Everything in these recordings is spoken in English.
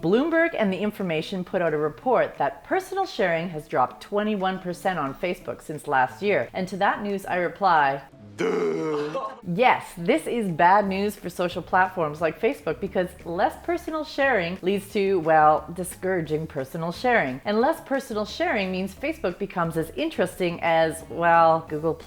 Bloomberg and The Information put out a report that personal sharing has dropped 21% on Facebook since last year. And to that news, I reply, duh. Yes, this is bad news for social platforms like Facebook because less personal sharing leads to, well, discouraging personal sharing. And less personal sharing means Facebook becomes as interesting as, well, Google+.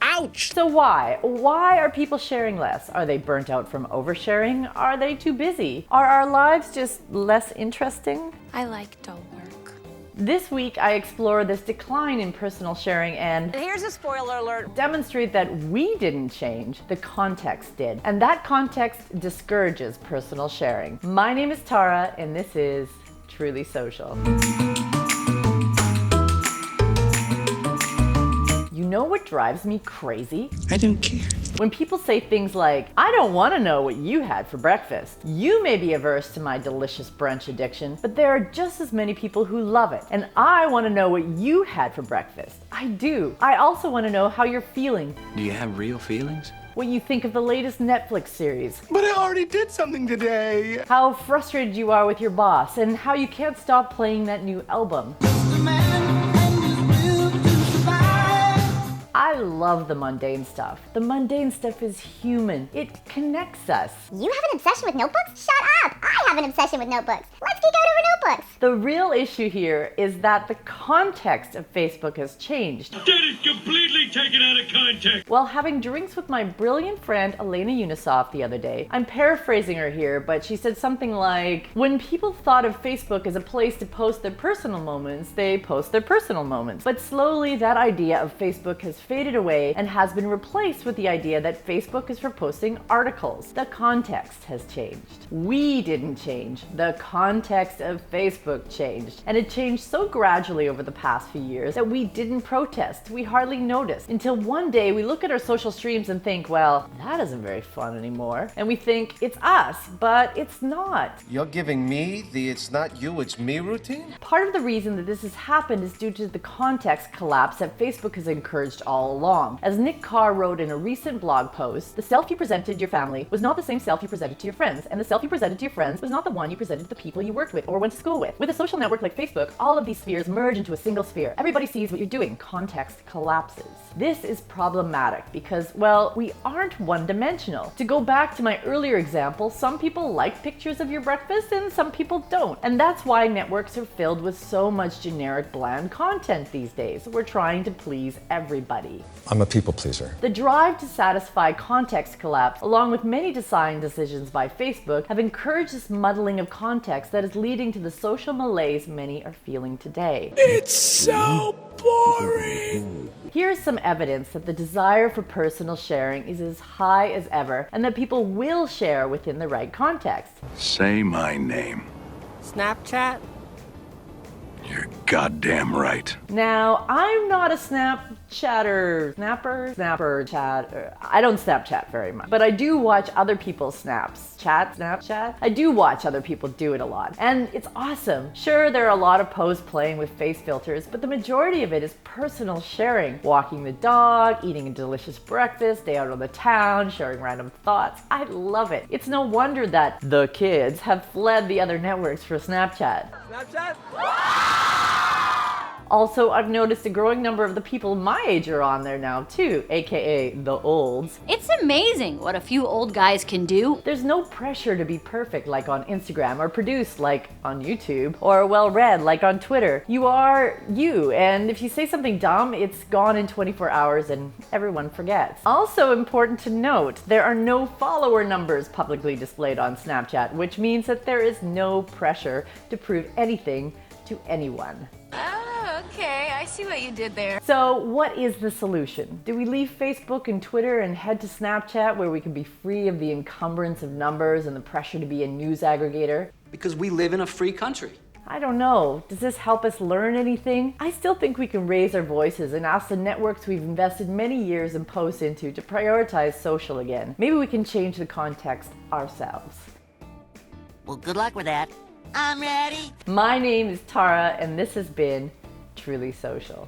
Ouch! So why? Why are people sharing less? Are they burnt out from oversharing? Are they too busy? Are our lives just less interesting? I like dull work. This week, I explore this decline in personal sharing and here's a spoiler alert. Demonstrate that we didn't change, the context did. And that context discourages personal sharing. My name is Tara, and this is Truly Social. You know what drives me crazy? I don't care. When people say things like, I don't want to know what you had for breakfast. You may be averse to my delicious brunch addiction, but there are just as many people who love it. And I want to know what you had for breakfast. I do. I also want to know how you're feeling. Do you have real feelings? What you think of the latest Netflix series. But I already did something today. How frustrated you are with your boss and how you can't stop playing that new album. I love the mundane stuff. The mundane stuff is human. It connects us. You have an obsession with notebooks? Shut up! I have an obsession with notebooks. Let's geek out over notebooks. The real issue here is that the context of Facebook has changed. That is completely taken out of context. While having drinks with my brilliant friend Elena Unisoff the other day, I'm paraphrasing her here, but she said something like, when people thought of Facebook as a place to post their personal moments, they post their personal moments. But slowly that idea of Facebook has faded away and has been replaced with the idea that Facebook is for posting articles. The context has changed. We didn't change. The context of Facebook changed. And it changed so gradually over the past few years that we didn't protest. We hardly noticed until one day we look at our social streams and think, well, that isn't very fun anymore. And we think it's us, but it's not. You're giving me the it's not you, it's me routine? Part of the reason that this has happened is due to the context collapse that Facebook has encouraged all along. As Nick Carr wrote in a recent blog post, the self you presented to your family was not the same self you presented to your friends, and the self you presented to your friends was not the one you presented to the people you worked with or went to school with. With a social network like Facebook, all of these spheres merge into a single sphere. Everybody sees what you're doing. Context collapses. This is problematic because, well, we aren't one-dimensional. To go back to my earlier example, some people like pictures of your breakfast and some people don't. And that's why networks are filled with so much generic, bland content these days. We're trying to please everybody. I'm a people pleaser. The drive to satisfy context collapse, along with many design decisions by Facebook, have encouraged this muddling of context that is leading to the social malaise many are feeling today. It's so boring. Here's some evidence that the desire for personal sharing is as high as ever and that people will share within the right context. Say my name. Snapchat? You're goddamn right. Now, I'm not a snapper, chat. I don't Snapchat very much, but I do watch other people's Snapchat. I do watch other people do it a lot, and it's awesome. Sure, there are a lot of posts playing with face filters, but the majority of it is personal sharing. Walking the dog, eating a delicious breakfast, day out on the town, sharing random thoughts. I love it. It's no wonder that the kids have fled the other networks for Snapchat. Snapchat? Also, I've noticed a growing number of the people my age are on there now too, aka the olds. It's amazing what a few old guys can do. There's no pressure to be perfect like on Instagram or produced like on YouTube or well-read like on Twitter. You are you, and if you say something dumb, it's gone in 24 hours and everyone forgets. Also important to note, there are no follower numbers publicly displayed on Snapchat, which means that there is no pressure to prove anything to anyone. Okay, I see what you did there. So what is the solution? Do we leave Facebook and Twitter and head to Snapchat where we can be free of the encumbrance of numbers and the pressure to be a news aggregator? Because we live in a free country. I don't know. Does this help us learn anything? I still think we can raise our voices and ask the networks we've invested many years and posts into to prioritize social again. Maybe we can change the context ourselves. Well, good luck with that. I'm ready. My name is Tara, and this has been Truly Social.